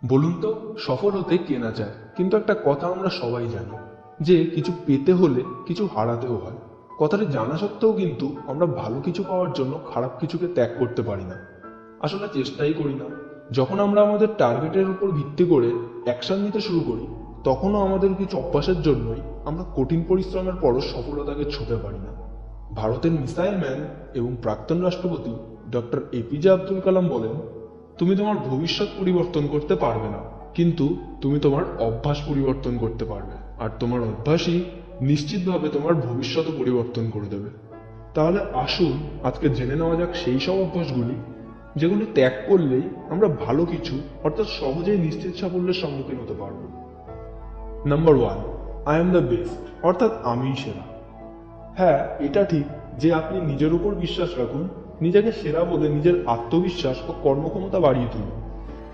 বলুন তো, সফল হতে কে না চায়? কিন্তু একটা কথা আমরা সবাই জানি যে কিছু পেতে হলে কিছু হারাতেও হয়। কথাটি জানা সত্ত্বেও কিন্তু আমরা ভালো কিছু পাওয়ার জন্য খারাপ কিছুকে ত্যাগ করতে পারি না, আসলে চেষ্টাই করি না। যখন আমরা আমাদের টার্গেটের উপর ভিত্তি করে অ্যাকশন নিতে শুরু করি, তখনও আমাদের কিছু অভ্যাসের জন্যই আমরা কঠিন পরিশ্রমের পরও সফলতাকে ছুঁতে পারি না। ভারতের মিসাইল ম্যান এবং প্রাক্তন রাষ্ট্রপতি ডক্টর এপিজে আব্দুল কালাম বলেন, তুমি তোমার ভবিষ্যৎ পরিবর্তন করতে পারবে না, কিন্তু তুমি তোমার অভ্যাস পরিবর্তন করতে পারবে, আর তোমার অভ্যাসই নিশ্চিতভাবে তোমার ভবিষ্যৎ পরিবর্তন করে দেবে। তাহলে আসুন আজকে জেনে নেওয়া যাক সেই সব অভ্যাসগুলি যেগুলি ত্যাগ করলেই আমরা ভালো কিছু, অর্থাৎ সহজেই নিশ্চিত সাফল্যের সম্মুখীন হতে পারবো। Number 1, I am the best, অর্থাৎ আমিই সেরা। হ্যাঁ, এটা ঠিক যে আপনি নিজের উপর বিশ্বাস রাখুন, নিজেকে সেরা বলে নিজের আত্মবিশ্বাস ও কর্মক্ষমতা বাড়িয়ে তুলুন।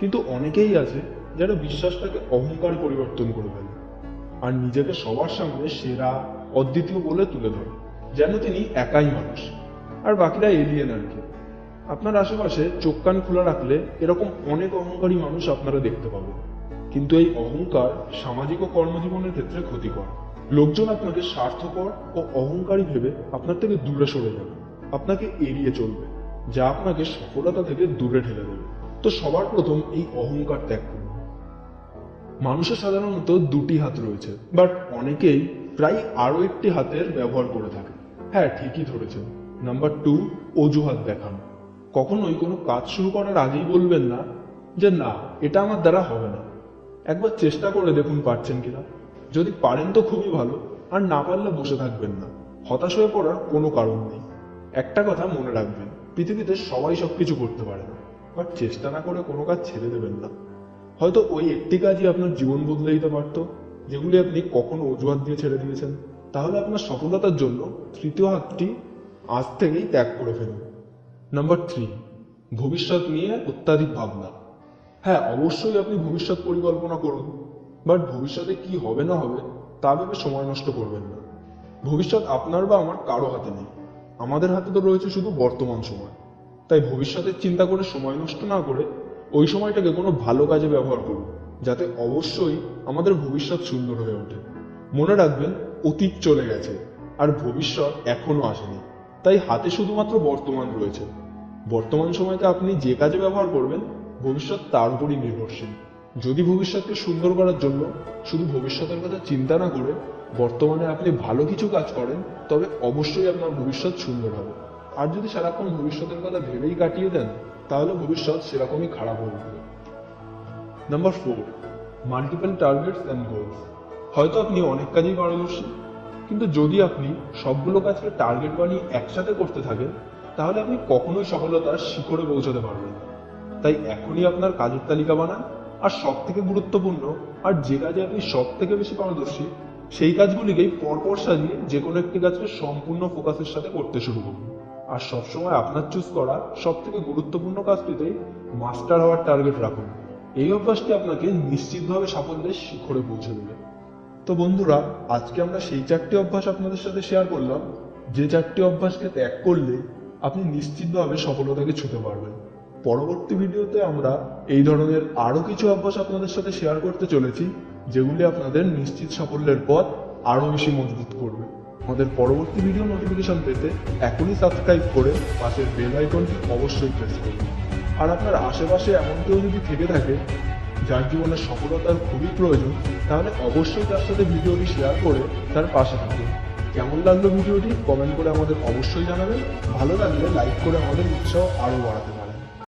কিন্তু অনেকেই আছে যারা বিশ্বাসটাকে অহংকারে পরিবর্তন করে ফেলে আর নিজেকে সবার সামনে সেরা, অদ্বিতীয় বলে তুলে ধরে, যেন তিনি একাই মানুষ আর বাকিরা এলিয়েন আর কি। আপনার আশেপাশে চোখ কান খোলা রাখলে এরকম অনেক অহংকারী মানুষ আপনারা দেখতে পাবেন, কিন্তু এই অহংকার সামাজিক ও কর্মজীবনের ক্ষেত্রে ক্ষতিকর। লোকজন আপনাকে স্বার্থপর ও অহংকারী ভেবে আপনার থেকে দূরে সরে যাবে, আপনাকে এড়িয়ে চলবে, যা আপনাকে সফলতা থেকে দূরে ঠেলে দেবে। তো সবার প্রথম এই অহংকার ত্যাগ করুন। মানুষের সাধারণত দুটি হাত রয়েছে, বাট অনেকেই প্রায় আরো একটি হাতের ব্যবহার করে থাকে। হ্যাঁ, ঠিকই ধরেছেন। নাম্বার 2, অজুহাত দেখানো। কখনোই কোনো কাজ শুরু করার আগেই বলবেন না যে না, এটা আমার দ্বারা হবে না। একবার চেষ্টা করে দেখুন পারছেন কিনা। যদি পারেন তো খুবই ভালো, আর না পারলে বসে থাকবেন না। হতাশ হয়ে পড়ার কোনো কারণ নেই। একটা কথা মনে রাখবেন, পৃথিবীতে সবাই সবকিছু করতে পারে না, বাট চেষ্টা না করে কোনো কাজ ছেড়ে দেবেন না। হয়তো ওই একটি কাজই আপনার জীবন বদলে দিতে পারত, যেগুলি আপনি কখনো অজুহাত দিয়ে ছেড়ে দিয়েছেন। তাহলে আপনার সফলতার জন্য তৃতীয় হাতটি আজ থেকেই ত্যাগ করে ফেলুন। নাম্বার 3, ভবিষ্যৎ নিয়ে অত্যাধিক ভাবনা। হ্যাঁ, অবশ্যই আপনি ভবিষ্যৎ পরিকল্পনা করুন, বাট ভবিষ্যতে কি হবে না হবে তা ভেবে সময় নষ্ট করবেন না। ভবিষ্যৎ আপনার বা আমার কারো হাতে নেই, আমাদের হাতে তো রয়েছে শুধু বর্তমান সময়। তাই ভবিষ্যতের চিন্তা করে সময় নষ্ট না করে ওই সময়টাকে কোনো ভালো কাজে ব্যবহার করুন, যাতে অবশ্যই আমাদের ভবিষ্যৎ সুন্দর হয়ে ওঠে। মনে রাখবেন, অতীত চলে গেছে আর ভবিষ্যৎ এখনো আসেনি, তাই হাতে শুধুমাত্র বর্তমান রয়েছে। বর্তমান সময়কে আপনি যে কাজে ব্যবহার করবেন, ভবিষ্যৎ তার উপরই নির্ভরশীল। যদি ভবিষ্যৎকে সুন্দর করার জন্য শুধু ভবিষ্যতের কথা চিন্তা না করে বর্তমানে আপনি ভালো কিছু কাজ করেন, তবে অবশ্যই আপনার ভবিষ্যৎ সুন্দর হবে। আর যদি সারাক্ষণ ভবিষ্যতের কথা ভেবেই কাটিয়ে দেন, তাহলে ভবিষ্যৎ সেরকমই খারাপ হয়ে উঠবে। Number 4, multiple targets and goals. হয়তো আপনি অনেক কাজেই পারদর্শী, কিন্তু যদি আপনি সবগুলো কাজকে টার্গেট বানিয়ে একসাথে করতে থাকেন, তাহলে আপনি কখনোই সফলতার শিখরে পৌঁছাতে পারবেন না। তাই এখনই আপনার কাজের তালিকা বানান, আর সব থেকে গুরুত্বপূর্ণ আর যে কাজে আপনি সব থেকে বেশি পারদর্শী, সেই কাজগুলিকেই পরপর সাজিয়ে যে কোনো একটি কাজকে সম্পূর্ণ ফোকাসের সাথে করতে শুরু করুন। আর সবসময় আপনার চুজ করা সব থেকে গুরুত্বপূর্ণ কাজটিতেই মাস্টার হওয়ার টার্গেট রাখুন। এই অভ্যাসটি আপনাকে নিশ্চিতভাবে সাফল্যের শিখরে পৌঁছে দেবে। তো বন্ধুরা, আজকে আমরা সেই 4টি অভ্যাস আপনাদের সাথে শেয়ার করলাম, যে 4টি অভ্যাসকে ত্যাগ করলে আপনি নিশ্চিতভাবে সফলতাকে ছুঁতে পারবেন। পরবর্তী ভিডিওতে আমরা এই ধরনের আরো কিছু অভ্যাস আপনাদের সাথে শেয়ার করতে চলেছি, যেগুলি আপনাদের নিশ্চিত সাফল্যের পথ আরো বেশি মজবুত করবে। আমাদের পরবর্তী ভিডিও নোটিফিকেশন পেতে এখনই সাবস্ক্রাইব করে পাশের বেল আইকনটি অবশ্যই প্রেস করুন। আর আপনার আশেপাশে এমন কেউ যদি থেকে থাকে যার জীবনে সফলতার খুবই প্রয়োজন, তাহলে অবশ্যই তার সাথে ভিডিওটি শেয়ার করে তার পাশে থাকুন। কেমন লাগলো ভিডিওটি কমেন্ট করে আমাদের অবশ্যই জানাবেন। ভালো লাগলে লাইক করে আমাদের উৎসাহ আরো বাড়াতে পারেন।